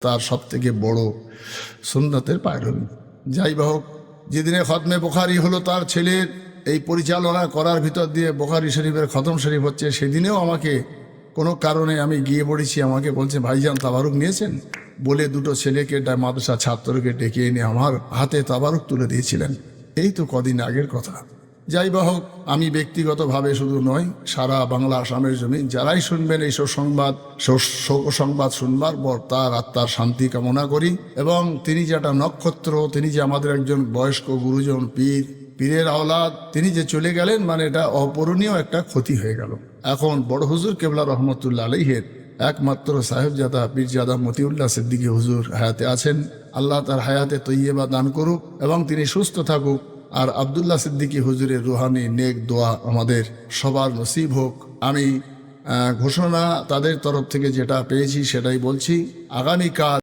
তার সব থেকে বড় সুন্নতের পায়রবি। যাই হোক, যেদিনে খতমে বুখারি হলো, তার ছেলের এই পরিচালনা করার ভিতর দিয়ে বুখারি শরীফের খতম শরীফ হচ্ছে, সেদিনেও আমাকে কোনো কারণে আমি গিয়ে পড়েছি, আমাকে বলছে ভাইজান তাবারুক নিয়েছেন বলে দুটো ছেলেকে মাদ্রাসা ছাত্রকে ডেকে এনে আমার হাতে তাবারুক তুলে দিয়েছিলেন। এই তো কদিন আগের কথা। যাই হোক, আমি ব্যক্তিগতভাবে শুধু নয়, সারা বাংলা আসামের জমি যারাই শুনবেন এইসব সংবাদ, শোক সংবাদ শুনবার পর তার আত্মার শান্তি কামনা করি। এবং তিনি যে একটা নক্ষত্র, তিনি যে আমাদের একজন বয়স্ক গুরুজন, পীরের আওলাদ, তিনি যে চলে গেলেন, মানে এটা অপূরণীয় একটা ক্ষতি হয়ে গেল। এখন বড় হুজুর কেবলা রহমতুল্লাহ আলাইহের একমাত্র সাহেবজাদা পীরজাদা মতিউল্লাহ সিদ্দিকী হুজুর হায়াতে আছেন। আল্লাহ তার হায়াতে তৈয়বা দান করুক এবং তিনি সুস্থ থাকুক। আর আব্দুল্লাহ সিদ্দিকী হুজুরের রুহানি নেক দোয়া আমাদের সবার নসিব হোক। আমি ঘোষণা তাদের তরফ থেকে যেটা পেয়েছি সেটাই বলছি। আগামীকাল